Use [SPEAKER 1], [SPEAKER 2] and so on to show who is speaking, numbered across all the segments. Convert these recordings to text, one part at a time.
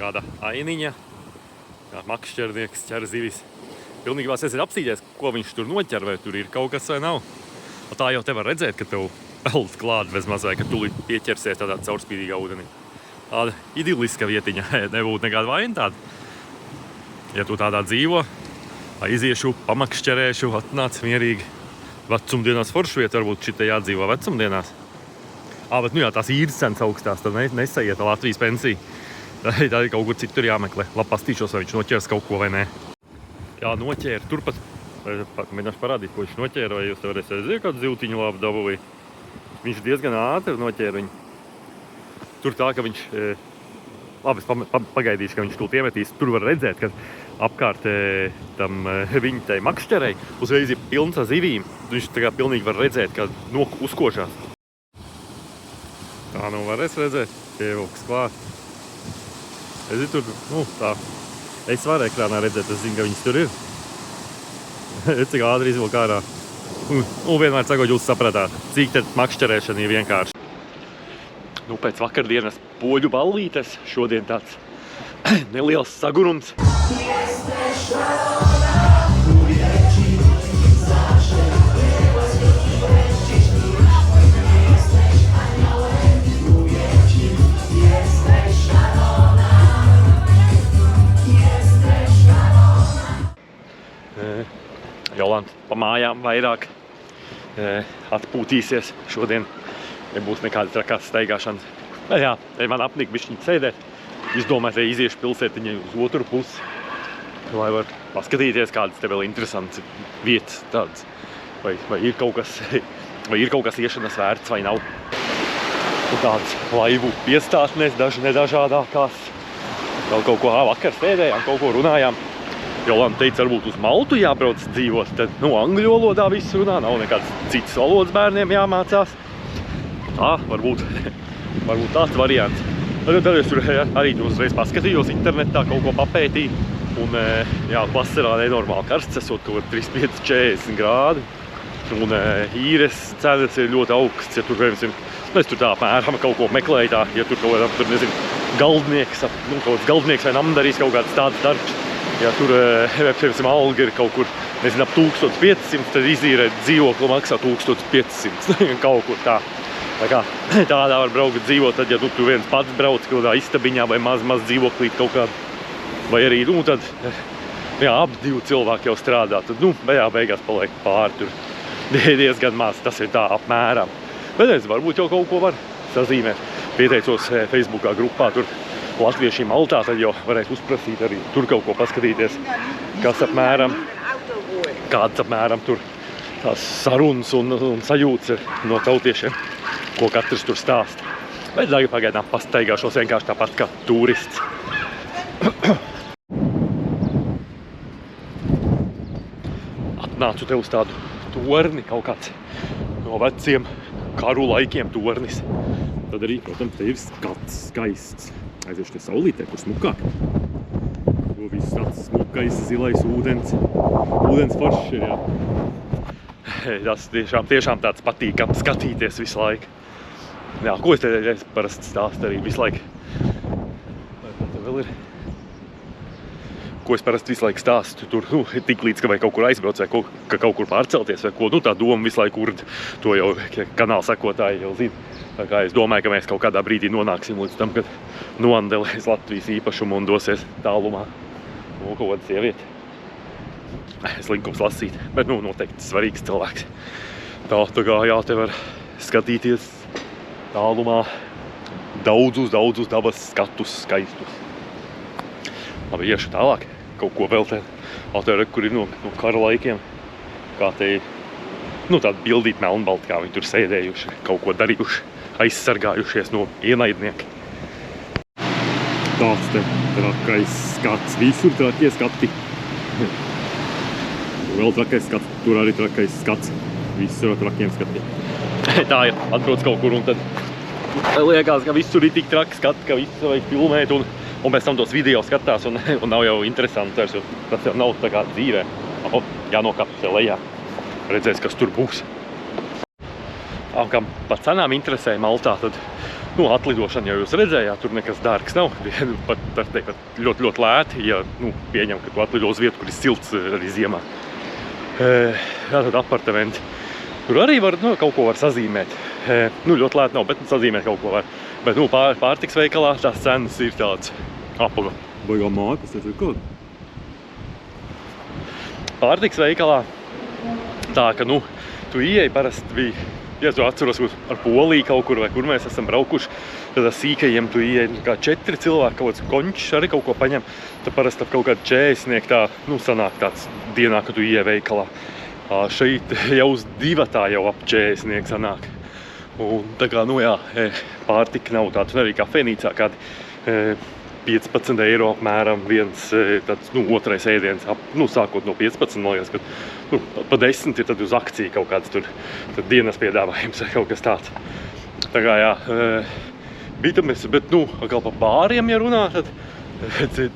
[SPEAKER 1] kāda ainiņa. Jā, makšķernieks ķer zivis. Pilnīgi vās esi apsīties, ko viņš tur noķer, vai tur ir kaut kas vai nav. Tā jau te var redzēt, ka tev peld klāt bez mazai, ka tu pieķersies tādā caurspīdīgā ūdenī. Tāda idiliska vietiņa, nebūtu nekāda vaina tāda. Ja tu tādā dzīvo, aiziešu, pamakšķerēšu, atnāc mierīgi. Vecumdienās foršu vietu varbūt šitai jādzīvo vecumdienās. Bet nu jā, tās īres cenas augstās, tad nesaiet Latvijas pensija. Tā ir kaut kur citur jāmeklē. Labi pastīšos, vai viņš noķers kaut ko vai nē. Jā, noķēra turpat. Mēģināšu parādīt, ko viņš noķēra, vai jūs te varēsiet redzēt kādu zivtiņu labu dabūja. Viņš diezgan ātri noķēra viņu. Tur tā, ka viņš... Labi, es pagaidīšu, ka viņš tūlīt iemetīs. Tur var redzēt, ka apkārt tam viņa tai makšķerei uzreiz ir pilns ar zivīm. Viņš tā kā pilnīgi var redzēt, ka uzkošās. Tā nu varēs redzēt. Pievilks klāt. Es tur, tā. Es varu ekrānā redzēt, es zinu, ka viņas tur ir. Cik ātri izvilk ārā. Vienmēr sakot, jūs sapratāt, cik tad makšķerēšana ir vienkārši. Pēc vakardienas poļu ballītes šodien tāds neliels sagurums. Jolanta pa mājām vairāk atpūtīsies šodien. Nebūs nekāda trakās staigāšanas. Jā, man apnika bišķiņ sēdēt. Es domāju, ka iziešu pilsētiņai uz otru pusi, lai var paskatīties kādas te vēl interesantas vietas tādas. Vai ir kaut kas iešanas vērts vai nav. Un tādas laivu piestātnēs nedažādākās. Vēl kaut ko vakar sēdējām, kaut ko runājām. Jolanta teica, varbūt uz Maltu jābrauc dzīvot. Tad, angļu valodā viss runā, nav nekāds cits valodas bērniem jāmācās. Tā, varbūt tāds variants. Tad es tur arī uzreiz paskatījos internetā, kaut ko papētīju. Un, jā, vasarā nenormāli karsts, esot kaut 35–40 grādi. Un īres cenas ir ļoti augsts, ja tur, es tur tā apmēram kaut ko meklēju tā, ja tur kaut kādā, nezinu, galdnieks, kaut kāds galdnieks vai namdarīs kaut kāds tāds darbs. Ja tur, alga ir kaut kur, nezinu, ap 1500, tad izīrēt dzīvokli maksā 1500, kaut kur tā. Tā kā tādā var braukt dzīvot, tad, ja tu viens pats brauc kaut kādā istabiņā vai maz dzīvoklīt kaut kādu, vai arī, tad, jā, ap 2 cilvēki jau strādā, tad, beigās paliek pāri tur diezgan maz, tas ir tā apmēram. Bet es varbūt jau kaut ko var sazīmēt. Pieteicos Facebookā grupā tur Latvieši Maltā, tad jau varēs uzprasīt arī tur kaut ko paskatīties, kāds apmēram tur tās sarunas un sajūtas ir no tautiešiem, ko katrs tur stāsta. Bet tagad pagaidām pastaigāšos vienkārši tāpat kā turists. Atnācu te uz tādu torni, kaut kāds no veciem karu laikiem tornis. Tad arī, protams, te ir skats skaists. Aiziešu te saulītē, kur smukāk. To viss tāds smukais, zilais ūdens. Ūdens foršs ir, jā. Tas tiešām tāds patīkam skatīties visu laiku. Jā, ko es te parasti stāstu arī visu laiku? Vai te vēl ir? Ko es parasti visu laiku stāstu tur, tik līdz, ka vai kaut kur aizbrauc, vai ka kaut kur pārcelties, vai ko, tā doma visu laiku urd. To jau kanāla sekotāji jau zina. Tā kā es domāju, ka mēs kaut kādā brīdī nonāksim līdz tam, kad noandelēs Latvijas īpašumu un dosies tālumā no kaut kāda sieviete. Slinkums lasīt, bet noteikti svarīgs cilvēks. Tā kā jā, te var skatīties tālumā daudzus dabas skatus skaistus. Labi, iešu tālāk. Kaut ko vēl te, kur ir no kara laikiem. Kā te ir, tāda bildīt melnbalti, kā viņi tur sēdējuši, kaut ko darījuši, aizsargājušies no ienaidnieka. Tāds te trakais skats, visur trakie skati. Vēl trakais skats, tur arī trakais skats, visur ar trakiem skati. Tā ir, atbrauc kaut kur un tad liekas, ka visur ir tik traki skati, ka visu vajag filmēt un pēc tam tos video skatās un nav jau interesanti, jo tas jau nav tā kā dzīvē. Jānokāp te lejā, redzēs, kas tur būs. Kam par cenām interesē Maltā, tad Nu, atlidošana jau jūs redzējāt, tur nekas dārgs nav. Pat ļoti, ļoti lēti, ja pieņem, ka tu atlido uz vietu, kur ir silts arī ziemā. Tātad apartamenti. Tur arī var, kaut ko var sazīmēt. Ļoti lēti nav, bet sazīmēt kaut ko var. Bet, pārtiks veikalā tās cenas ir tāds apaga. Baigā mājas, tas ir kaut. Pārtiks veikalā tā, ka, tu ieej parasti bija, ja tu atceros ar Poliju kaut kur vai kur mēs esam braukuši, tad sīkajiem tu ieej kā 4 cilvēki, kaut kāds končs arī kaut ko paņem, tad parasti kaut kādu 40 tā, sanāk tāds dienā, kad tu ieej veikalā. Šeit jau uz 2 tā jau ap 40 sanāk. Un tā kā, pārtika nav tāds, un arī kafejnīcā kādi 15 eiro apmēram viens tāds, otrais ēdiens, sākot no 15, man liekas, kad pa 10 ir tad uz akciju kaut kāds tur dienas piedāvājums vai kaut kas tāds. Tā kā, bitamies, bet, atkal pa bāriem, ja runā, tad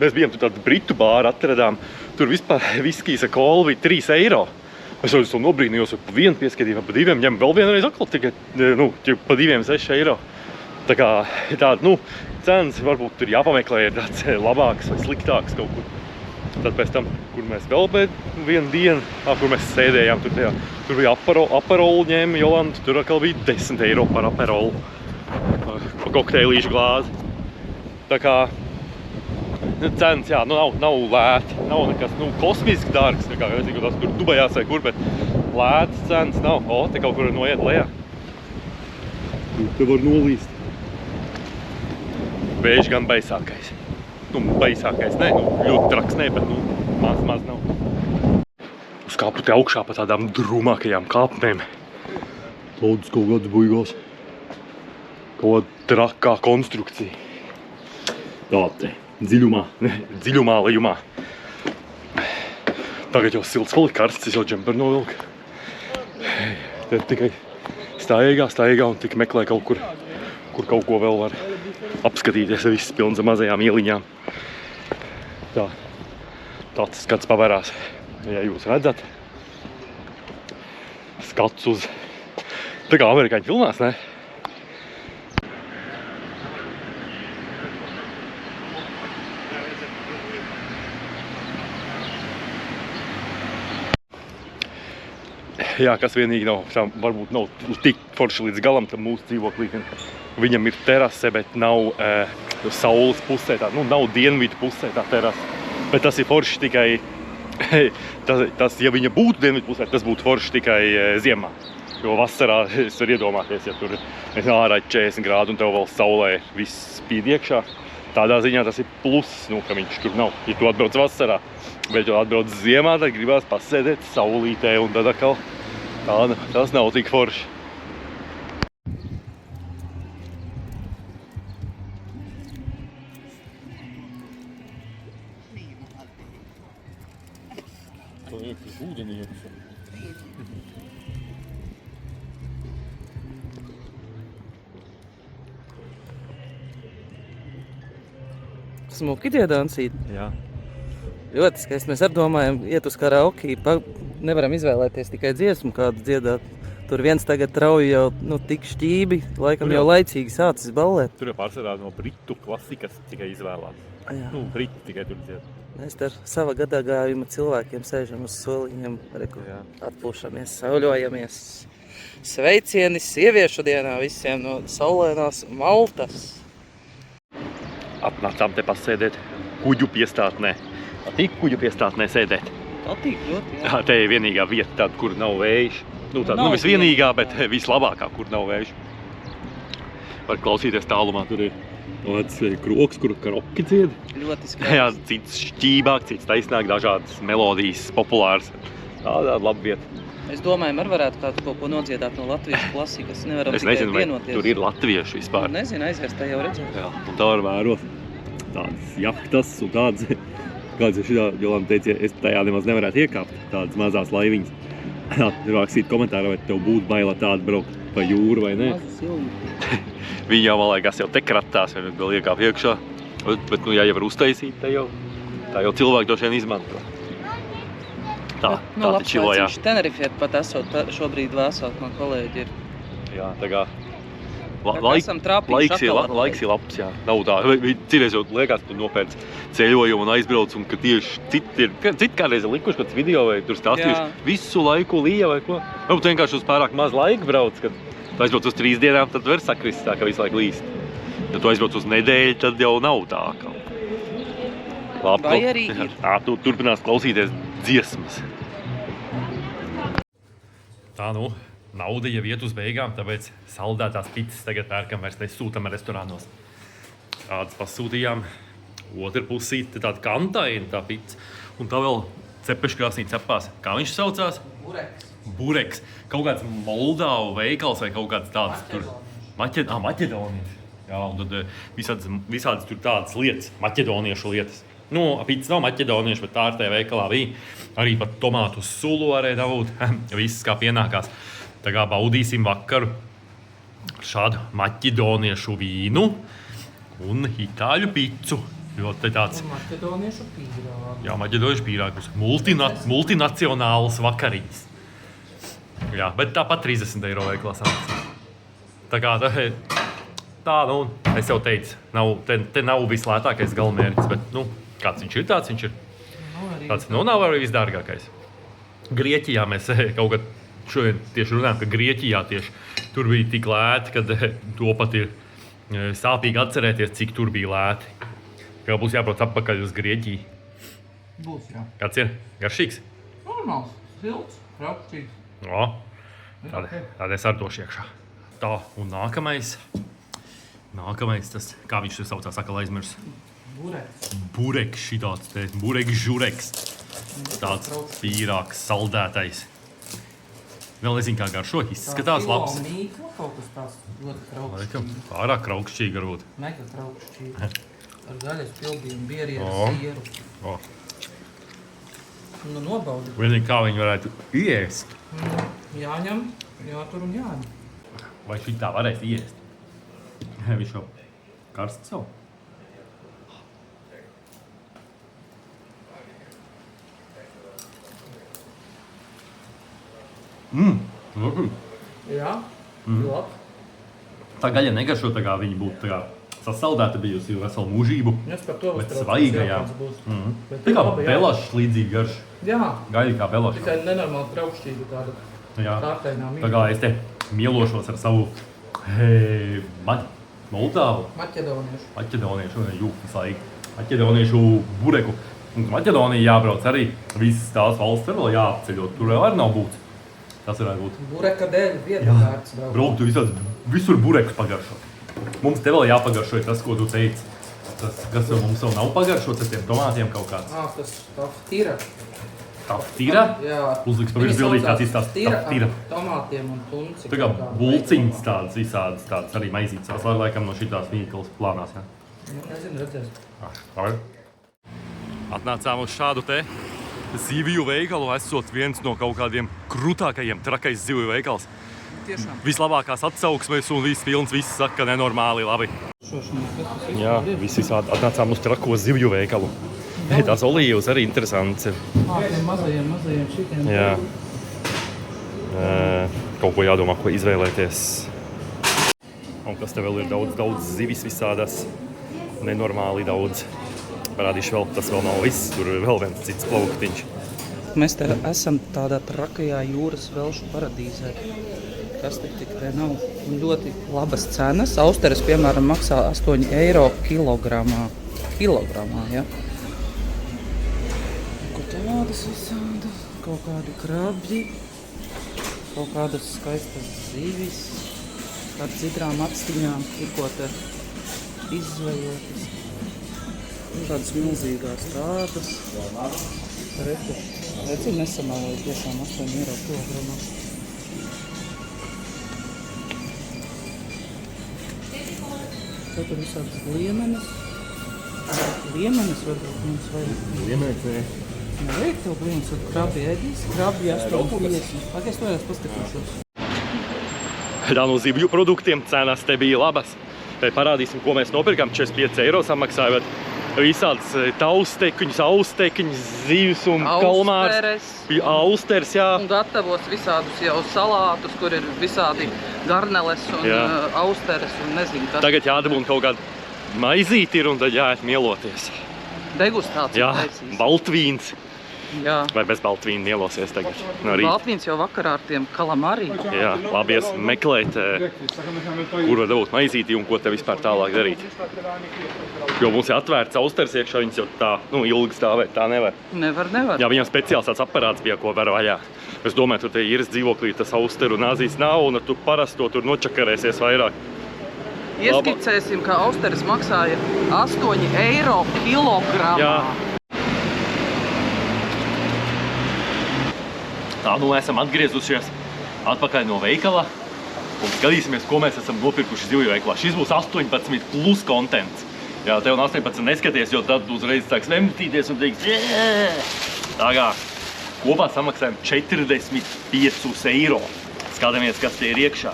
[SPEAKER 1] mēs bijām tur tādu britu bāru atradām, tur vispār viskijas ar kolu bija 3 eiro. Es jau nobrīnījos, pa 1 pieskatīju, pa 2, ņem vēl vienreiz atkal tikai, pa 2 6 eiro. Tā kā tāda, cenas varbūt tur jāpameklē, ir tāds labāks vai sliktāks kaut kur. Tad pēc tam, kur mēs vēl vienu dienu, kur mēs sēdējām, tur bija aperolu ņēma Jolanta, tur atkal bija 10 eiro par aperolu. Pa kokteilīšu glāzi. Tā kā cenas, nav lēti, nav nekas, kosmiski dārgs, nekā, tas tur Dubajās vai kur, bet lētas cenas nav. Te kaut kur noiet lejā. Te var nolīst. Vējš gan baisākais. Baisākais, ļoti traks, bet maz nav. Uz kāpu te augšā pa tādām drūmākajām kāpnēm. Daudz kaut kāds buigās. Kaut kāda trakā konstrukcija. Tā te, dziļumā, lejumā. Tagad jau silts vēl ir karsts, es jau džemperu novilku. Te tikai staigā un tik meklē kaut kur kaut ko vēl var apskatīties, viss pilns ar mazajām ieliņām. Tāds skats pavērās, ja jūs redzat. Skats uz, tā kā amerikāņu filmās, ne? Jā, kas vienīgi varbūt nav tik forši līdz galam tam mūsu dzīvoklī. Viņam ir terase, bet nav saules pusē, nav dienvidu pusē tā terase. Bet tas ir forši tikai, ja viņa būtu dienvidu pusē, tas būtu forši tikai ziemā. Jo vasarā es varu iedomāties, ja tur ārā 40 grādi un tev vēl saulē viss spīd iekšā. Tādā ziņā tas ir pluss, ka viņš tur nav, ja tu atbrauc vasarā. Bet ja atbrauc ziemā, tad gribās pasēdēt saulītē un tad atkal tas nav tik forši. To iekšas ūdenī iekšā.
[SPEAKER 2] Smuki dziedānsīt.
[SPEAKER 1] Jā.
[SPEAKER 2] Ļoti skaisti. Mēs domājam, iet uz karaoke, nevaram izvēlēties tikai dziesmu kādu dziedāt. Tur viens tagad trauj jau tik šķībi, laikam jau laicīgi sācis ballēt.
[SPEAKER 1] Tur jau pārsvarā no britu klasikas tikai izvēlās. Briti tikai tur dzied.
[SPEAKER 2] Mēs ar sava gadagājuma cilvēkiem sēžam uz soliņiem, atpūšamies, sauļojamies. Sveicieni sieviešu dienā visiem no saulēnās Maltas.
[SPEAKER 1] Atnācām te pasēdēt kuģu piestātnē. Patīk kuģu piestātnē sēdēt?
[SPEAKER 2] Patīk ļoti, jā.
[SPEAKER 1] Te ir vienīgā vieta tāda, kur nav vējš. Visvienīgā, bet vislabākā, kur nav vējš. Var klausīties tālumā, tur ir tāds kroks, kur karoki dzied.
[SPEAKER 2] Ļoti skaisti.
[SPEAKER 1] Jā, cits šķībāk, cits taisnāk, dažādas melodijas, populāras. Tāda laba vieta.
[SPEAKER 2] Es domāju, varētu kaut ko nodziedāt no latviešu klasikas. Nevaram
[SPEAKER 1] es
[SPEAKER 2] tikai
[SPEAKER 1] nezinu, vai
[SPEAKER 2] vienoties.
[SPEAKER 1] Tur ir latviešu vispār.
[SPEAKER 2] Nezinu, aizies, tā jau redzēt.
[SPEAKER 1] Jā, un tā var vērot tādas jahtas un tādas, kāds ir šitā, Jolanta teica, es tajā nemaz nevarētu iekāpt, tādas mazās laiviņas. Rakstīt komentāru, vai tev būtu baila tāda braukt pa jūru vai ne. Viņi jau malēkās jau te kratās, vai vēl iekāp iekšā. Bet, ja jau var uztaisīt, tā jau cilvēki droši vien izmanto. Tā čilojā.
[SPEAKER 2] Tenerifē pat esot šobrīd vēsāk, man kolēģi ir.
[SPEAKER 1] Jā, tā kā
[SPEAKER 2] esam trāpījuši
[SPEAKER 1] Laiks ir labs, jā. Nav tā. Citreiz jau liekas, tu nopērc ceļojumu un aizbrauc, un ka tieši citi kādreiz ir likuši kāds video vai tur stāstījuši visu laiku lija vai ko. Varbūt vienkārši uz pārāk maz laika brauc, kad tu aizbrauc uz 3 dienām, tad var sakrist tā, ka visu laiku līst. Ja tu aizbrauc uz nedēļu, tad jau nav tā. Labi,
[SPEAKER 2] vai arī ir.
[SPEAKER 1] Tu turpinās klausīties dziesmas. Tā nauda jau iet uz beigām, tāpēc saldētās pizzas tagad pērkam vairs nesūtam restorānos. Tādas pasūtījām, otru pusīti, tāda kantaina tā pizza. Un tā vēl cepeškrāsnī cepās. Kā viņš saucās? Bureks. Kaut kāds Moldāvu veikals vai kaut kāds tāds tur. Maķedonijas. Jā, un tad visādas tur tādas lietas, maķedoniešu lietas. Pizza nav maķedoniešu, bet tā ar tajā veikalā bija. Arī pat tomātu sulu varēja dabūt. Viss kā pienākās. Tā kā baudīsim vakaru šādu maķedoniešu vīnu un itāļu pizzu. Ļoti tāds...
[SPEAKER 2] Maķedoniešu pīrāgu. Jā,
[SPEAKER 1] maķedoniešu pīrāgus. Multinacionāls vakariņas. Jā, bet tāpat 30 eiro veikalā sanāks. Tā kā es jau teicu, te nav vislētākais galamērķis, bet, kāds viņš ir, tāds viņš ir. Tāds, nav arī visdārgākais. Grieķijā mēs kaut kad šodien tieši runājam, ka Grieķijā tieši tur bija tik lēti, kad to pat ir sāpīgi atcerēties, cik tur bija lēti. Kā būs jābrauc atpakaļ uz Grieķiju.
[SPEAKER 2] Būs, jā.
[SPEAKER 1] Kāds ir? Garšīgs?
[SPEAKER 2] Normāls, silts, raukšķīgs.
[SPEAKER 1] Tad es ar došu iekšā. Tā, un nākamais, tas, kā viņš tur saucās, atkal aizmirs. Bureks šitāds te, bureks žureks. Tāds pīrāks, saldētais. Vēl nezinu, kā garšo, izskatās labs.
[SPEAKER 2] Tā mīkla kaut kas tās ļoti kraukšķīgi.
[SPEAKER 1] Pārāk kraukšķīgi varbūt.
[SPEAKER 2] Mega kraukšķīgi. Ar gaļas pildījumu, bierieru, sieru. Nobaudi.
[SPEAKER 1] Vienīgi kā viņi varētu iest.
[SPEAKER 2] Jāņem, jātur un jāņem.
[SPEAKER 1] Vai šitā varēs iest? Viņš jau karsts savu.
[SPEAKER 2] Jā, labi.
[SPEAKER 1] Tā gaļa negaršo tā kā viņi būtu tā kā sasaldēta bijusi veselu mūžību. Bet svaiga, jā. Tā kā belašs līdzīgi garš.
[SPEAKER 2] Jā.
[SPEAKER 1] Gaļa kā belašs.
[SPEAKER 2] Tikai nenormāli traukšķīga tāda kārtainā mīļa.
[SPEAKER 1] Tā kā es te mielošos ar savu Moldāvu. Maķedoniešu, visu laiku. Maķedoniešu bureku. Maķedonija jābrauc arī. Visas tās valsts vēl jāapceļot. Tur arī nav būts. Tas varētu būt. Bureka dēļ vieta vērts braukt. Braukt visur burekus pagaršot. Mums te vēl jāpagaršo tas, ko tu teici. Tas, kas mums vēl nav pagaršots ar tiem tomātiem kaut kāds.
[SPEAKER 2] Tas taftira.
[SPEAKER 1] Taftira?
[SPEAKER 2] Jā.
[SPEAKER 1] Uzliks pa virs bildīt tāds izstās taftira.
[SPEAKER 2] Tomātiem un punci.
[SPEAKER 1] Tā kā bulciņas tādas visādas, tādas arī maizītes. Tas var laikam no šitās mīklas plānās, jā?
[SPEAKER 2] Nezinu, redzēs.
[SPEAKER 1] Atnācām uz šādu te zivju veikalu, esot viens no kaut kādiem krutākajiem, trakais zivju veikals.
[SPEAKER 2] Tiešām.
[SPEAKER 1] Vislabākās atsauksmes un viss pilns, viss saka, ka nenormāli labi. Jā, visi atnācām uz trako zivju veikalu. Tās olīvas arī interesants ir.
[SPEAKER 2] Mazajiem šitiem.
[SPEAKER 1] Jā. Kaut ko jādomā, ko izvēlēties. Un kas te vēl ir daudz zivis visādas. Nenormāli daudz. Parādīšu vēl, tas vēl nav viss, tur vēl viens cits plauktiņš. Mēs te esam tādā trakajā jūras velšu paradīzē. Kas te tik te nav? Ļoti labas cenas. Austeres, piemēram, maksā 8 eiro kilogramā. Kilogramā, ja? Kaut tādas visādas, kaut kādi krabļi, kaut kādas skaistas zivis, ar dzidrām atstiņām, tikko te izzvejotas. Tādas milzīgās tādas. Redzi, nesamēlēja tiešām 8 eiro kilogramā. Tad tur visādas liemenes. Liemenes varbūt mums vajag. Liemenes, nē. Nevajag tev liemenes, tad krabi ēdīs. Krabi 8,50. Pagaidz to paskatīšos. No zivju produktiem cenas te bija labas. Te parādīsim, ko mēs nopirkam. 45 eiro samaksāja, bet visādas taustekiņas, austekiņas, zivs un kalmārs. Austeres, jā.
[SPEAKER 2] Un gatavos visādus jau salātus, kur ir visādi garneles un austeres un nezinu kas.
[SPEAKER 1] Tagad jādabūna kaut kāda maizīti ir un tad jāiet mieloties.
[SPEAKER 2] Degustācija.
[SPEAKER 1] Jā, baltvīns.
[SPEAKER 2] Jā.
[SPEAKER 1] Vai bez baltvīna mielosies tagad no rīta.
[SPEAKER 2] Baltvīns jau vakarā ar tiem kalamari.
[SPEAKER 1] Jā, labi ies meklēt, kur var dabūt maizīti un ko te vispār tālāk darīt. Jo mums ir atvērts austeres iekšā, viņas jau tā, ilgi stāvēt, tā nevar.
[SPEAKER 2] Nevar.
[SPEAKER 1] Jā, viņam speciāls tāds aparāts bija, ko var vaļā. Es domāju, tur te īres dzīvoklī tas austeru nāzīs nav, un tu parasto tur nočakarēsies vairāk.
[SPEAKER 2] Ieskicēsim, ka austeres maksāja 8 eiro kilogramā.
[SPEAKER 1] Jā. Tā, esam atgriezušies atpakaļ no veikala un skatīsimies, ko mēs esam nopirkuši zivju veikalā. Šis būs 18 plus kontents. Jā, tev un 18 neskaties, jo tad uzreiz sāks vemtīties un teiks, Tā kā kopā samaksājam 45 eiro. Skatāmies, kas te ir iekšā.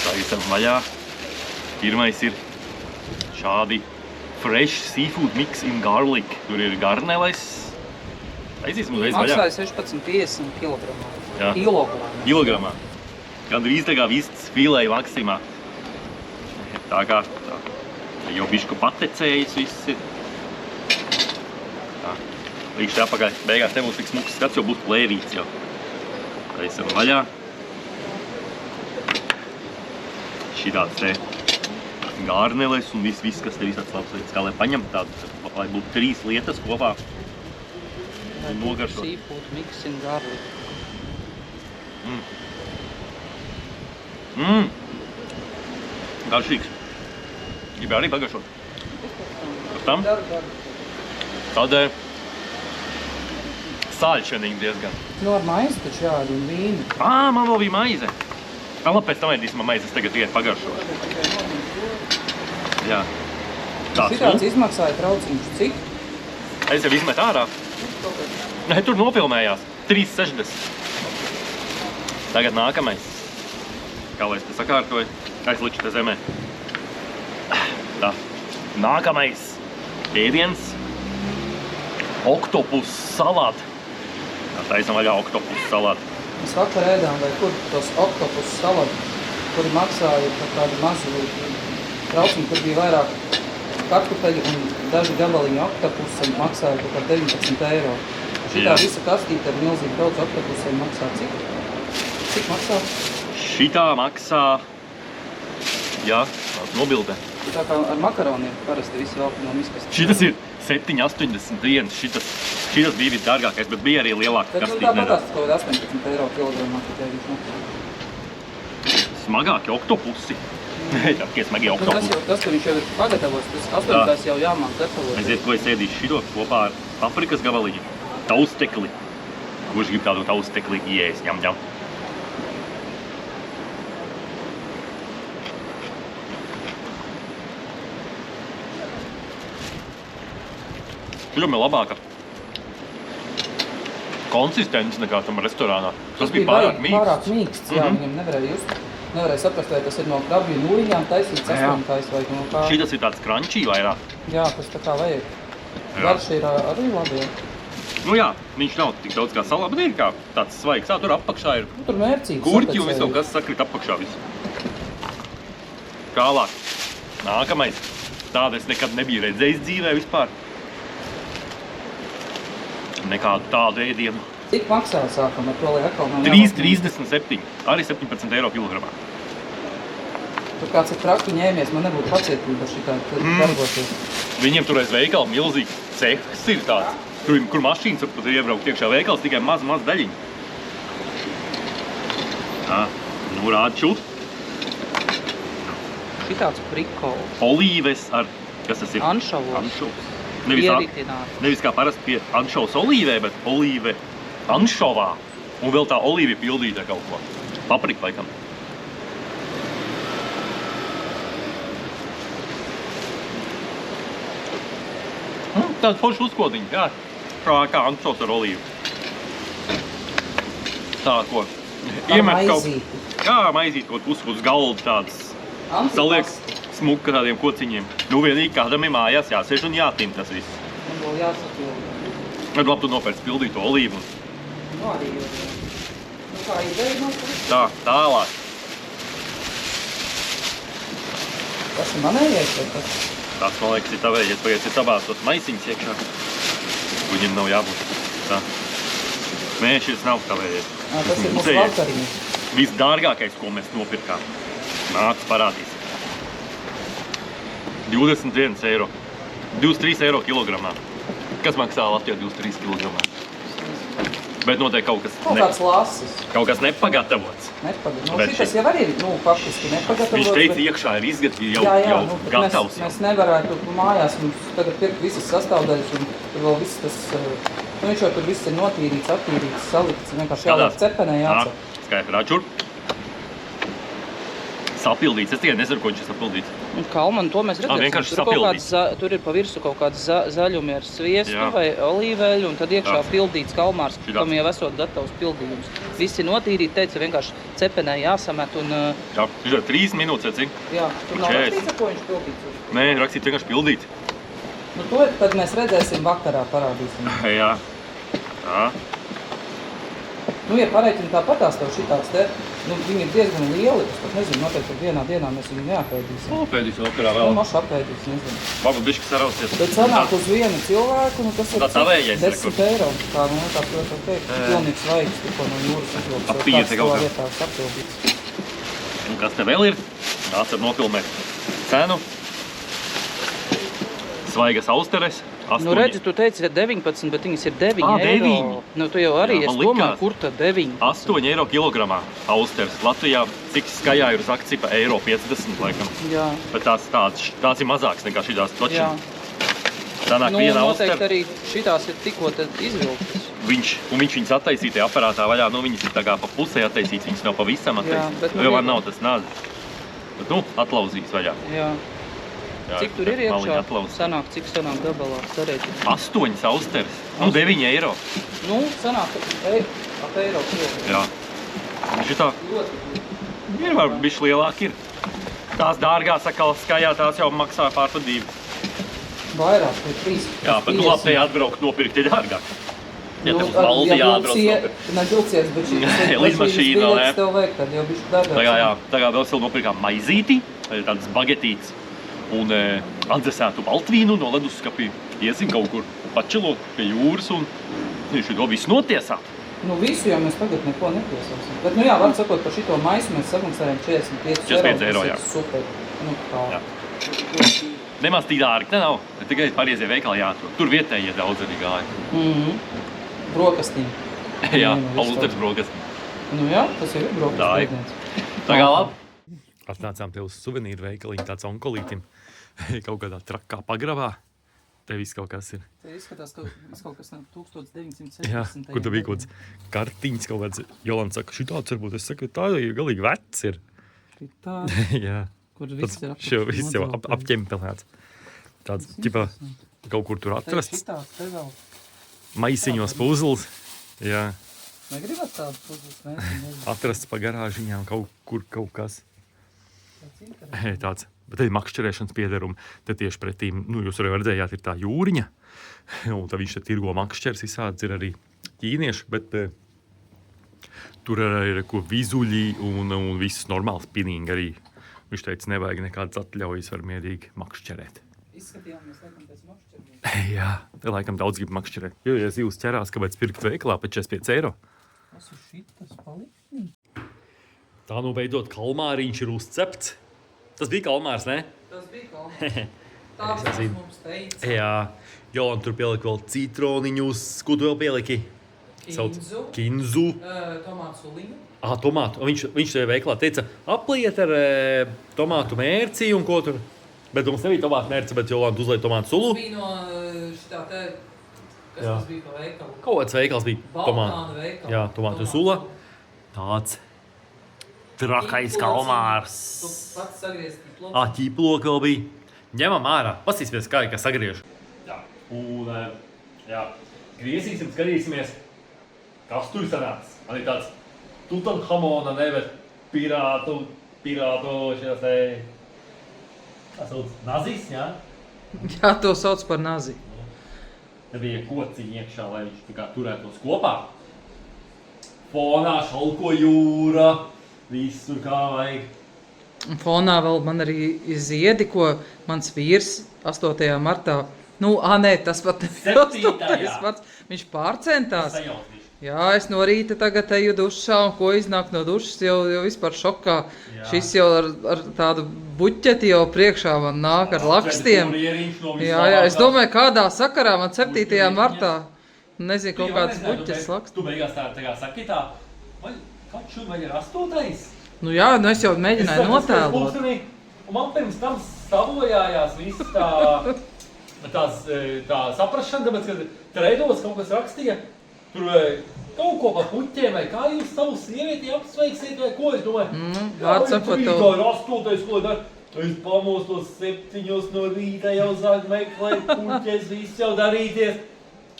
[SPEAKER 1] Tā visam vaļā. Pirmais ir šādi fresh seafood mix in garlic. Tur ir garneles. Aiziesim uzreiz vaļā.
[SPEAKER 2] Maksāja 16,50 kilogramā.
[SPEAKER 1] Jā. Kilogramā. Gandrīz tā kā vists filē maksimā. Tā kā tā. Jau bišku patecējis viss ir. Tā. Līdz te apakaļ. Beigās nebūs tik smuks skats, jo būs plēvīts jau. Tā esam vaļā. Šitāds te garneles un viss, kas te visāds labs lietas. Kā lai paņem tādu, lai būtu 3 lietas kopā. Un nogaršot.
[SPEAKER 2] Seafood mix in garlic.
[SPEAKER 1] Garšīgs. Gribu arī pagaršot. Pēc tam? Tad sāļšenīgi diezgan.
[SPEAKER 2] Ar maizi taču jādi un vīni.
[SPEAKER 1] Man vēl bija maize. Labi, pēc tam ēdīsim maizes tagad tikai pagaršot. Jā.
[SPEAKER 2] Šitāds izmaksāja trauciņš cik?
[SPEAKER 1] Es jau izmet ārā. Nē, tur nofilmējās. 3,60. Tagad nākamais. Kā lai es te sakārtoju? Aizliču te zemē. Tā. Nākamais ēdiens. Oktopus salāti. Tā taisam vaļā oktopus salāti.
[SPEAKER 2] Mēs vakar ēdām vai kur tos oktopus salāti, kuri maksāja par tādu mazu trauciņu, kur bija vairāk kartupeļu un daži gabaliņi oktopusam maksāja par 19 eiro. Šitā visa kastīte ar milzīgi daudz oktopusiem maksā cik? Cik maksā?
[SPEAKER 1] Šitā maksā, jā, nobildē.
[SPEAKER 2] Tā kā ar makaroniem parasti visi vēl no miskastīt.
[SPEAKER 1] Šitas ir 7,81. Šitas bija visdārgākais, bet bija arī lielāka kastīte.
[SPEAKER 2] Tā patās kaut 18 eiro kilogramā, ka tev viņš maksā.
[SPEAKER 1] Smagāki oktopusi. Tākie smagi oktopusi.
[SPEAKER 2] Tas, ka viņš jau ir pagatavos, tas 8. jau jāmāk gatavot.
[SPEAKER 1] Aiziet, ko es ēdīšu šito kopā ar paprikas gabaliņu. Taustekli. Kurš grib tādu taustekli ieēst? Ņem. Šitam ir labāka konsistence nekā tam restorānā. Tas bija pārāk mīksts.
[SPEAKER 2] Pārāk mīksts, jā, viņam nevarēja just. Nevarēja saprast, vai tas ir no krabju nūjiņām taisīts astoņkājs vai no kā.
[SPEAKER 1] Šitas ir tāds crunchy vairāk.
[SPEAKER 2] Jā, kas tā kā vajag. Garša ir arī labi, jā.
[SPEAKER 1] Nu jā, viņš nav tik daudz kā salā, bet ir kā tāds svaigs. Tur apakšā ir
[SPEAKER 2] tur mērcīgi
[SPEAKER 1] gurķi un visu, kas sakrit apakšā visu. Tālāk. Nākamais. Tādu es nekad nebiju redzējis dzīvē vispār. Nekādu tādu ēdienu.
[SPEAKER 2] Cik maksā sākam ar to, lai atkal nav
[SPEAKER 1] 3,37. Arī 17 eiro kilogramā.
[SPEAKER 2] Tur kāds ir traki ņēmies, man nebūtu pacietība šitā darboties.
[SPEAKER 1] Viņiem tur aiz veikala milzīgi cehs ir tāds. Kur mašīnas var pat iebraukt iekšā veikals, tikai maz daļiņa. Tā, nu rādi šūt.
[SPEAKER 2] Šitāds prikols.
[SPEAKER 1] Olīves ar, kas tas ir?
[SPEAKER 2] Anšovos.
[SPEAKER 1] Nevis kā parasti pie anšovas olīvē, bet olīve anšovā. Un vēl tā olīve pildīta kaut ko. Paprika laikam. Tāda forša uzkodiņa, jā. Kā anšovs ar olīvu. Tā, ko?
[SPEAKER 2] Iemet kaut...
[SPEAKER 1] Jā, maizīt kaut uz galda tādas saliek smuka tādiem kociņiem. Nu, vienīgi kādam ir mājās jāsēž un jātim tas viss.
[SPEAKER 2] Un vēl jāsapilda.
[SPEAKER 1] Tad labi, tu nopērc pildītu olīvu.
[SPEAKER 2] Nu, arī jau. Nu, kā ideja nopirkt?
[SPEAKER 1] Tā, tālāk.
[SPEAKER 2] Tas ir manējais vai tas?
[SPEAKER 1] Tāds, man liekas, ir tavējies. Pagaies ir tabās tos maisiņus iekšā. Viņam nav jābūt. Tā. Nē, šis nav tavējies.
[SPEAKER 2] Tas ir mūsu vakariņas.
[SPEAKER 1] Visdārgākais, ko mēs nopirkām. Nāc, parādīs. 21 eiro. 23 eiro kilogramā. Kas maksā Latvijā 23 kilogramā? Bet noteikti kaut kas...
[SPEAKER 2] Kaut kāds lasis.
[SPEAKER 1] Kaut kas nepagatavots.
[SPEAKER 2] Nu,
[SPEAKER 1] Bet
[SPEAKER 2] šitas jau arī ir, faktiski nepagatavots.
[SPEAKER 1] Viņš teica,
[SPEAKER 2] bet...
[SPEAKER 1] iekšā ir jau gatavs.
[SPEAKER 2] Mēs nevarētu mājās mums tagad pirkt visas sastāvdaļas un tur vēl viss tas... viņš jau tur viss ir notīrīts, attīrīts, salikts. Vienkārši jāliek cepenē jācep.
[SPEAKER 1] Skaidri, rāčur. Sapildīts. Es tikai nezinu, ko viņš ir sapildīts.
[SPEAKER 2] Un kalman, to mēs redzēsim.
[SPEAKER 1] Vienkārši sapildīts.
[SPEAKER 2] Tur ir pa virsu kaut kāds zaļumi ar sviestu vai olīveļu, un tad iekšā pildīts kalmārs, kam jau esot gatavs pildījums. Visi notīrīt, teica, vienkārši cepenē jāsamet un...
[SPEAKER 1] Jā, viņš ir 3 minūtes, vai cik?
[SPEAKER 2] Jā, tur nav rakstīts, ar ko viņš pildīts.
[SPEAKER 1] Nē, rakstīts vienkārši pildīt.
[SPEAKER 2] Nu, to tad mēs redzēsim vakarā, parādīsim.
[SPEAKER 1] Jā. Tā.
[SPEAKER 2] Nu, ja pareiķini tāpatās tev šitāds te, nu, viņi ir diezgan lieli, es pat nezinu, noteikti vienā dienā mēs viņu neapēdīsim.
[SPEAKER 1] Apēdīsim vakarā vēl.
[SPEAKER 2] Nu, maši apēdīs, nezinu.
[SPEAKER 1] Varbūt bišķi sarausies.
[SPEAKER 2] Bet sanāk uz vienu cilvēku, nu, tas ir
[SPEAKER 1] tā tavējais,
[SPEAKER 2] 10 eiro. Tā, nu, tā, protams, teikt, pilnīgs vajag, tikko no jūras uzvilks.
[SPEAKER 1] Ap 5 kaut kā.
[SPEAKER 2] Vietā sapildīts.
[SPEAKER 1] Un kas te vēl ir? Nāc ar nofilmēt cenu. Svaigas austeres. 8.
[SPEAKER 2] Nu, redzi, tu teici, ka 19, bet viņas ir 9 eiro.
[SPEAKER 1] 9.
[SPEAKER 2] Nu, tu jau arī,
[SPEAKER 1] Jā,
[SPEAKER 2] es domāju, kur tad 9?
[SPEAKER 1] 8 eiro kilogramā austeres. Latvijā, cik skajā ir uz akcija pa eiro 50, laikam.
[SPEAKER 2] Jā.
[SPEAKER 1] Bet tās ir mazāks nekā šitās točiem.
[SPEAKER 2] Jā.
[SPEAKER 1] Sanāk
[SPEAKER 2] Nu,
[SPEAKER 1] viena
[SPEAKER 2] noteikti
[SPEAKER 1] austere.
[SPEAKER 2] arī šitās ir tikko tad izvilktas.
[SPEAKER 1] Viņš viņas attaisītajā aparātā vaļā, nu viņas ir tā kā pa pusē attaisītas, viņas nav pavisam attaisītas.
[SPEAKER 2] bet nu
[SPEAKER 1] Jo man
[SPEAKER 2] viegli.
[SPEAKER 1] nav tas nāzes. Bet nu, atlauzīs vaļā.
[SPEAKER 2] Jā.
[SPEAKER 1] Jā,
[SPEAKER 2] Cik tur ir
[SPEAKER 1] maliņi
[SPEAKER 2] iekšā?
[SPEAKER 1] atlauz.
[SPEAKER 2] Sanāk, cik sanāk gabalā? Sarēķināt.
[SPEAKER 1] 8 austeres. Nu, 9 eiro.
[SPEAKER 2] Nu, sanāk, ap eiro kilogramu.
[SPEAKER 1] Jā. Šitā ir varbūt bišķi lielāk ir. Tās dārgās atkal skajā, tās jau maksā pār pa 2.
[SPEAKER 2] Vairāk, pie 3.
[SPEAKER 1] Jā, bet nu labi, te atbraukt nopirkt ir dārgāk. Ja tev uz valdi jāatbrauc nopirkt.
[SPEAKER 2] Ne vilcies, bet šī
[SPEAKER 1] Lidmašīna, nē.
[SPEAKER 2] tev vajag, tad jau bišķi dārgāk.
[SPEAKER 1] Tagad, jā, tagad vēl vēl nopirkām maizīti, tādas bagetītes un atdzesētu baltvīnu no leduskapī. Iesim kaut kur pačilot pie jūras un viņš to visu notiesāt.
[SPEAKER 2] Nu, visu jau mēs tagad neko netiesāsim. Bet, nu jā, var sakot, par šito maisu mēs samaksājam 45 eiro.
[SPEAKER 1] Jā.
[SPEAKER 2] Tas ir super. Nu, kā.
[SPEAKER 1] Jā. Nemaz tik dārgi, ne nav. Tikai pareizie veikali jāatrod. Tur vietējie daudz arī gāja.
[SPEAKER 2] Brokastīm.
[SPEAKER 1] Jā,
[SPEAKER 2] Nu,
[SPEAKER 1] austers brokastīm.
[SPEAKER 2] Nu jā, tas jau ir
[SPEAKER 1] Tā
[SPEAKER 2] brokastīm.
[SPEAKER 1] ir. Tā kā labi. Atnācām te uz suvenīru veikaliņu, tāds onkolītim. Kaut kādā trakā pagrabā. Te viss kaut kas ir.
[SPEAKER 2] Te izskatās, ka viss kaut kas no 1970.
[SPEAKER 1] Jā, kur tu bija kaut kāds kartiņas kaut kāds. Jolanta saka, šitāds varbūt. Es saku, tā jau galīgi vecs ir.
[SPEAKER 2] Šitā,
[SPEAKER 1] Jā.
[SPEAKER 2] kur viss ir
[SPEAKER 1] Šo viss jau apķempelēts. Tāds, ķipā, kaut kur tur atrasts.
[SPEAKER 2] Šitās, te vēl.
[SPEAKER 1] Maisiņos puzles. Jā.
[SPEAKER 2] Negribat tādu puzles?
[SPEAKER 1] Atrasts pa garāžiņām kaut kur kaut kas. Tāds. Bet te ir makšķerēšanas piederumi. Te tieši pretīm, nu, jūs arī redzējāt, ir tā jūriņa. Un tad viņš te tirgo makšķers visāds, ir arī ķīnieši, bet tur ir ko vizuļi un viss normāls pinīgi arī. Viņš teica, nevajag nekādas atļaujas, var mierīgi makšķerēt.
[SPEAKER 2] Izskatījāmies, laikam, pēc makšķeriem.
[SPEAKER 1] Jā, te laikam daudz grib makšķerēt. Jo, ja zivs ķerās, kāpēc pirkt veikalā pēc 45 eiro?
[SPEAKER 2] Tas ir šitas palikni.
[SPEAKER 1] Tā nu beidzot kalmāriņš ir uzcepts. Tas bija kalmārs, ne?
[SPEAKER 2] Tas bija kalmārs. Tāds tas mums teica.
[SPEAKER 1] Jā, Jolanta tur pielika vēl citroniņus. Ko tu vēl pieliki?
[SPEAKER 2] Kinzu.
[SPEAKER 1] Kinzu.
[SPEAKER 2] Tomātu suliņu.
[SPEAKER 1] Tomātu. Viņš tev veiklā teica, apliet ar tomātu mērci un ko tur. Bet mums nebija tomātu mērci, bet Jolanta uzlēja tomātu sulu.
[SPEAKER 2] Tas bija no šitā te, kas
[SPEAKER 1] Jā.
[SPEAKER 2] tas bija pa veikalu?
[SPEAKER 1] Kaut kāds veikals bija.
[SPEAKER 2] Balkānu veikalu.
[SPEAKER 1] Jā, tomātu sula. Tāds trakais kalmārs.
[SPEAKER 2] Tu pats sagriezti ploku.
[SPEAKER 1] Ķīploka vēl bija. Ņemam ārā. Pasīsimies, kā sagriež. Jā. Un, jā. Griezīsim, skatīsimies, kas tur sanāks. Man ir tāds Tutanhamona, ne, bet pirātu šajās te Tā sauc nazis, jā?
[SPEAKER 2] Jā, to sauc par nazi.
[SPEAKER 1] Te bija kociņi iekšā, lai viņš tā kā turētos kopā. Fonā šalko jūra, viss tur kā vajag.
[SPEAKER 2] Un fonā vēl man arī ir ziedi, ko mans vīrs 8. martā, tas pat
[SPEAKER 1] 7.
[SPEAKER 2] marts, viņš pārcentās.
[SPEAKER 1] Sajautīši.
[SPEAKER 2] Jā, es no rīta tagad eju dušā, un ko iznāk no dušas, jau vispār šokā.
[SPEAKER 1] Jā.
[SPEAKER 2] Šis jau ar tādu buķeti jau priekšā man nāk ar lakstiem. Jā, es domāju, kādā sakarā man 7. martā, nezinu, kaut kāds buķes laksts.
[SPEAKER 1] Tu beigās tā kā saki tā, vai kāds šodien ir 8.
[SPEAKER 2] Nu jā, es jau mēģināju notēlot.
[SPEAKER 1] Un man pirms tam savojājās viss tā saprašana, tāpēc, ka treidos kaut kas rakstīja, tur kaut ko par puķiem, vai kā jūs savu sievieti apsveiksiet, vai ko, es domāju,
[SPEAKER 2] vārds sakot tev.
[SPEAKER 1] Tā ir 8. ko dar, es pamostos 7 no rīta, jau sāk meklēt puķes, viss jau darīties.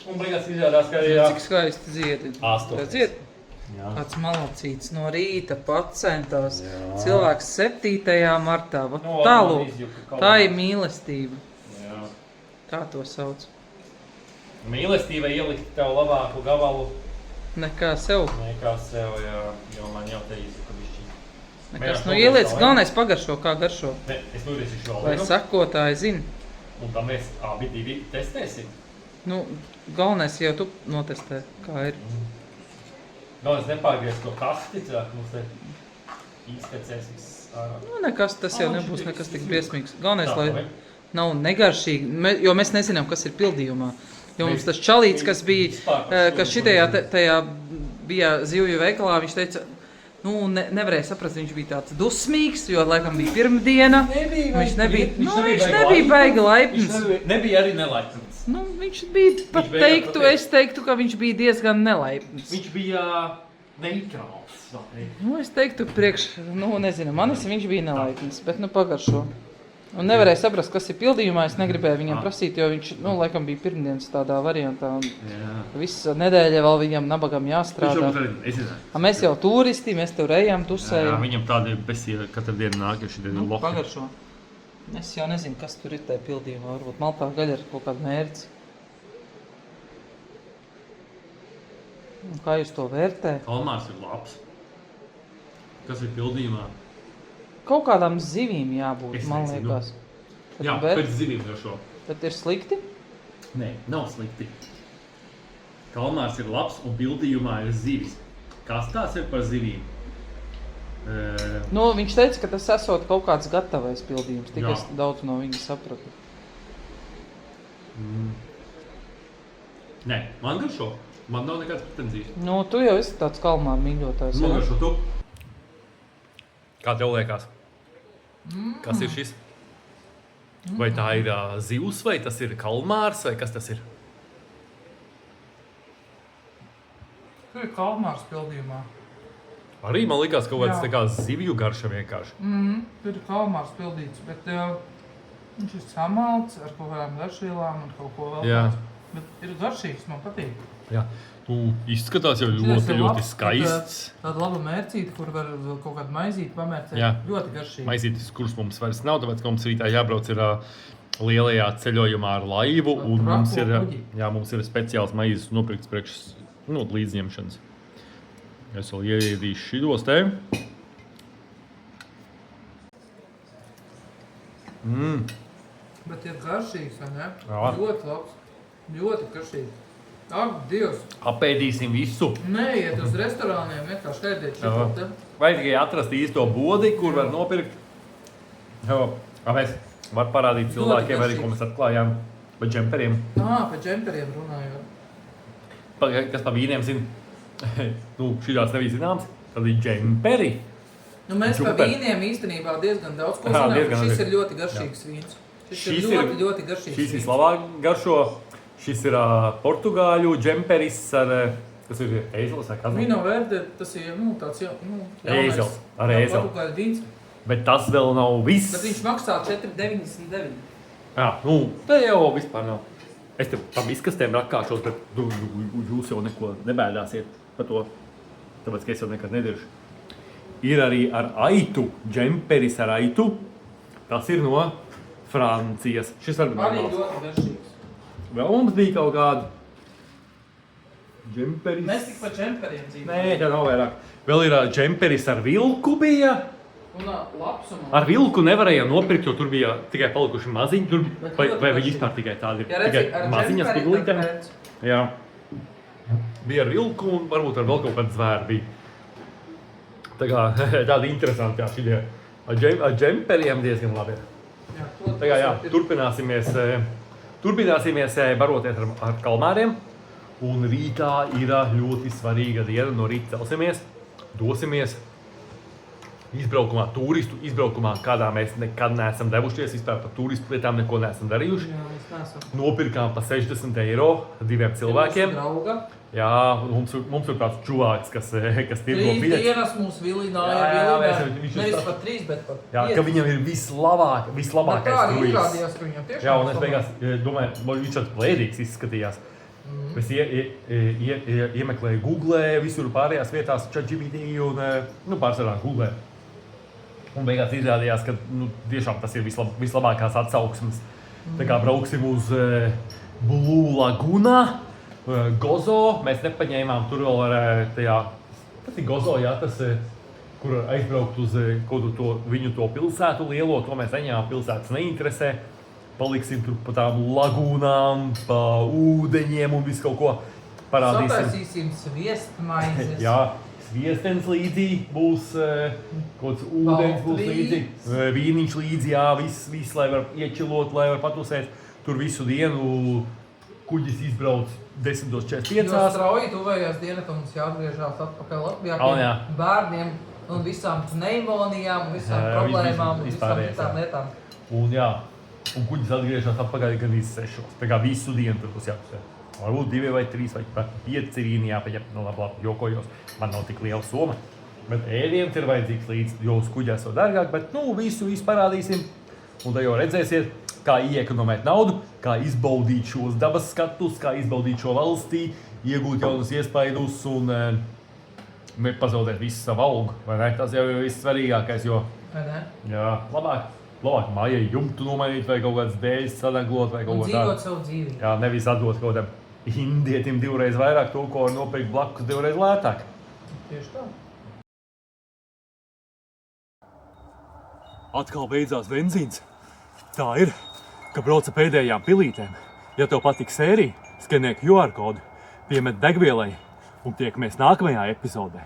[SPEAKER 1] Un beigās izrādās, ka jā.
[SPEAKER 2] Cik skaisti ziedi.
[SPEAKER 1] 8.
[SPEAKER 2] Zied. Kāds malacīts no rīta pacentās. Cilvēks 7. martā. Tālūk, tā ir mīlestība.
[SPEAKER 1] Jā.
[SPEAKER 2] Kā to sauc?
[SPEAKER 1] Mīlestība ielikt tev labāku gabalu
[SPEAKER 2] Nekā sev.
[SPEAKER 1] nekā sev, jā, jo man jau te izsaka bišķi.
[SPEAKER 2] Nekas, ieliec, galvenais pagaršo, kā garšo.
[SPEAKER 1] Ne, es nuriesīšu vēl
[SPEAKER 2] Lai
[SPEAKER 1] vienu,
[SPEAKER 2] sakotāji zina.
[SPEAKER 1] un tam mēs abi divi testēsim.
[SPEAKER 2] Galvenais jau tu notestē, kā ir.
[SPEAKER 1] Galvenais nepārgriez to kasti, cilvēku mums te iztecēs viss ārā.
[SPEAKER 2] Nekas, tas jau nebūs nekas tik briesmīgs. Galvenais,
[SPEAKER 1] Tā,
[SPEAKER 2] lai
[SPEAKER 1] vai?
[SPEAKER 2] nav negaršīgi, jo mēs nezinām, kas ir pildījumā. Jo mums tas čalīts, kas bija, kas šitajā tajā bija zivju veikalā, viņš teica, nevarēja saprast, viņš bija tāds dusmīgs, jo laikam bija pirmdiena. Viņš nebija baigi laipns.
[SPEAKER 1] Viņš nebija arī nelaipns.
[SPEAKER 2] Viņš bija pat teiktu, es teiktu, ka viņš bija diezgan nelaipns.
[SPEAKER 1] Viņš bija neitrāls.
[SPEAKER 2] Es teiktu nezinu, manis viņš bija nelaipns, bet pagaršo. Un nevarēja saprast, kas ir pildījumā, es negribēju viņam prasīt, jo viņš, laikam bija pirmdienas tādā variantā. Visa nedēļa vēl viņam nabagam jāstrādā. Mēs jau turisti, mēs tur ejam, tusējam.
[SPEAKER 1] Jā, viņam tādi besīja katru dienu nāk, ja šitie lohi.
[SPEAKER 2] Pagaršo. Es jau nezinu, kas tur ir tajā pildījumā. Varbūt maltā gaļa ir kaut kāda mērķis. Un kā jūs to vērtē?
[SPEAKER 1] Kalmārs ir labs. Kas ir pildījumā?
[SPEAKER 2] Kaut kādām zivīm jābūt, man liekas.
[SPEAKER 1] Jā, pēc zivīm garšo.
[SPEAKER 2] Bet ir slikti?
[SPEAKER 1] Nē, nav slikti. Kalmārs ir labs un pildījumā ir zivis. Kas tās ir par zivīm?
[SPEAKER 2] Viņš teica, ka tas esot kaut kāds gatavais pildījums, tik es daudz no viņa sapratu.
[SPEAKER 1] Nē, man garšo. Man nav nekāds pretenzijas.
[SPEAKER 2] Tu jau esi tāds kalmāra mīļotājs.
[SPEAKER 1] Man garšo tu. Kā tev liekas? Kas ir šis? Vai tā ir zivs, vai tas ir kalmārs, vai kas tas ir?
[SPEAKER 2] Tur ir kalmārs pildījumā.
[SPEAKER 1] Arī man likās kaut kāds tā kā zivju garša vienkārši.
[SPEAKER 2] Tur ir kalmārs pildīts, bet viņš ir samalts ar kaut kādām garšvielām un kaut ko vēl.
[SPEAKER 1] Jā.
[SPEAKER 2] Bet ir garšīgs, man patīk.
[SPEAKER 1] Jā. Izskatās jau ļoti skaists.
[SPEAKER 2] Tāda laba mērcīte, kur var kaut kādu maizīti pamērcēt.
[SPEAKER 1] Jā.
[SPEAKER 2] Ļoti garšīgi.
[SPEAKER 1] Maizītis, kurus mums vairs nav, tāpēc, ka mums rītā jābrauc ir lielajā ceļojumā ar laivu. Un mums ir speciāls maizes nopirkts priekš līdzņemšanas. Es vēl ieviedīšu šitos te.
[SPEAKER 2] Bet ir garšīgs, vai ne?
[SPEAKER 1] Jā.
[SPEAKER 2] Ļoti labs. Ļoti garšīgi. Ak, Dievs!
[SPEAKER 1] Apēdīsim visu.
[SPEAKER 2] Neiet uz restorāniem, vienkārši ēdiet šito te.
[SPEAKER 1] Vai tikai atrast īsto bodi, kur var nopirkt. Mēs var parādīt cilvēkiem arī, ko mēs atklājām pa džemperiem.
[SPEAKER 2] Pa džemperiem runājot.
[SPEAKER 1] Kas pa vīniem zina? Šitās nebija zināms, tad ir džemperi.
[SPEAKER 2] Mēs pa vīniem īstenībā diezgan daudz ko zinām. Šis ir ļoti garšīgs vīns. Šis ir ļoti garšīgs vīns. Šis
[SPEAKER 1] vislabāk garšo. Šis ir portugāļu džemperis ar, kas ir ēzelis vai kazals?
[SPEAKER 2] Vino verde, tas ir tāds
[SPEAKER 1] ēzelis, ar ēzeli.
[SPEAKER 2] Portugāļu vīns.
[SPEAKER 1] Bet tas vēl nav viss.
[SPEAKER 2] Bet viņš maksā 4,99.
[SPEAKER 1] Jā, te jau vispār nav. Es te pa miskastēm rakāšos, bet jūs jau neko nebēdāsiet par to, tāpēc, ka es jau nekad nediršu. Ir arī ar aitu, džemperis ar aitu. Tas ir no Francijas. Šis arī
[SPEAKER 2] Arī
[SPEAKER 1] normāls.
[SPEAKER 2] ļoti garšīgs.
[SPEAKER 1] Vēl mums bija kaut kāda džemperis.
[SPEAKER 2] Mēs tik par džemperiem dzīvojam.
[SPEAKER 1] Nē, tā nav vairāk. Vēl ir džemperis ar vilku bija.
[SPEAKER 2] Un lapsuma.
[SPEAKER 1] Ar vilku nevarēja nopirkt, jo tur bija tikai palikuši maziņi. Tur,
[SPEAKER 2] Bet
[SPEAKER 1] vai
[SPEAKER 2] ļoti
[SPEAKER 1] viņi
[SPEAKER 2] garšīgi.
[SPEAKER 1] vispār tikai tādi ir?
[SPEAKER 2] Jā, redzi,
[SPEAKER 1] Tikai
[SPEAKER 2] ar
[SPEAKER 1] maziņas
[SPEAKER 2] džemperi
[SPEAKER 1] pudelītēm.
[SPEAKER 2] tāpēc.
[SPEAKER 1] Jā. Bija ar vilku un varbūt ar vēl kaut kādu zvēru bija. Tā kā tādi interesanti, jā, šitie. Ar džemperiem diezgan labi.
[SPEAKER 2] Jā, to
[SPEAKER 1] Tā kā jā,
[SPEAKER 2] ir.
[SPEAKER 1] turpināsimies baroties ar kalmāriem. Un rītā ir ļoti svarīga diena. No rīta celsimies, dosimies izbraukumā, turistu izbraukumā, kādā mēs nekad neesam devušies. Vispār par turistu lietām neko neesam darījuši.
[SPEAKER 2] Jā, mēs neesam.
[SPEAKER 1] Nopirkām pa 60 eiro diviem cilvēkiem.
[SPEAKER 2] Drauga.
[SPEAKER 1] Jā, mums ir tāds čuvāks, kas tirgo
[SPEAKER 2] 3
[SPEAKER 1] biļetes.
[SPEAKER 2] dienas mūs vilināja.
[SPEAKER 1] Jā,
[SPEAKER 2] Nevis par 3, bet par 5.
[SPEAKER 1] Jā, ka viņam ir vislabākais
[SPEAKER 2] Tā arī
[SPEAKER 1] kruīzs.
[SPEAKER 2] izrādījās, ka viņam tiešām
[SPEAKER 1] Jā, un es
[SPEAKER 2] labāk.
[SPEAKER 1] beigās domāju, viņš tāds plēdīgs izskatījās. Es iemeklēju Google, visur pārējās vietās, ChatGPT un pārsvarā Google. Un beigās izrādījās, ka tiešām tas ir vislabākās atsauksmes. Tā kā brauksim uz Blue Laguna, Gozo. Mēs nepaņēmām tur vēl ar tajā, tas ir Gozo, jā, tas, kur aizbraukt uz viņu to pilsētu lielo, to mēs neņēmām, pilsētas neinteresē. Paliksim tur pa tām lagūnām, pa ūdeņiem un visu kaut ko parādīsim.
[SPEAKER 2] Sataisīsim sviestmaizes.
[SPEAKER 1] Jā, sviestens līdzi būs, kaut kāds ūdens būs līdzi, vīniņš līdzi, jā, viss, lai var iečilot, lai var patusēt. Tur visu dienu kuģis izbrauc 10:45.
[SPEAKER 2] Jo strauji tuvējās diena, ka mums jāatgriežās atpakaļ Latvijā
[SPEAKER 1] Jā.
[SPEAKER 2] bērniem un visām pneimonijām, un visām
[SPEAKER 1] Jā,
[SPEAKER 2] problēmām un visām
[SPEAKER 1] vispārējais,
[SPEAKER 2] citām
[SPEAKER 1] jā.
[SPEAKER 2] lietām.
[SPEAKER 1] Un jā, un kuģis atgriežas atpakaļ gan līdz 6. Tā kā visu dienu tur būs jāpusē. Varbūt 2 vai 3 vai pat 5 vīni jāpaņem. Nu labi, jokojos, man nav tik liela soma. Bet ēdiens ir vajadzīgs līdz, jo uz kuģi esot dārgāk, bet visu parādīsim. Un tad jau redzēsiet, kā iekonomēt naudu, kā izbaudīt šos dabas skatus, kā izbaudīt šo valstī, iegūt jaunus iespaidus un nepazaudēt visu savu algu. Vai ne? Tas jau ir vissvarīgākais, jo
[SPEAKER 2] Vai ne?
[SPEAKER 1] jā, labāk mājai jumtu nomainīt vai kaut kādas dēļas sadaglot vai
[SPEAKER 2] Un
[SPEAKER 1] kaut ko tādu.
[SPEAKER 2] dzīvot savu dzīvi.
[SPEAKER 1] Jā, nevis atdot kaut kādam indietim 2 reizes vairāk to, ko nopirkt blakus 2 reizes lētāk.
[SPEAKER 2] Tieši tā.
[SPEAKER 1] Atkal beidzās benzīns. Tā ir, ka brauca pēdējām pilītēm. Ja tev patīk sērija, skenē QR kodu, piemet degvielai un tiekamies nākamajā epizodē.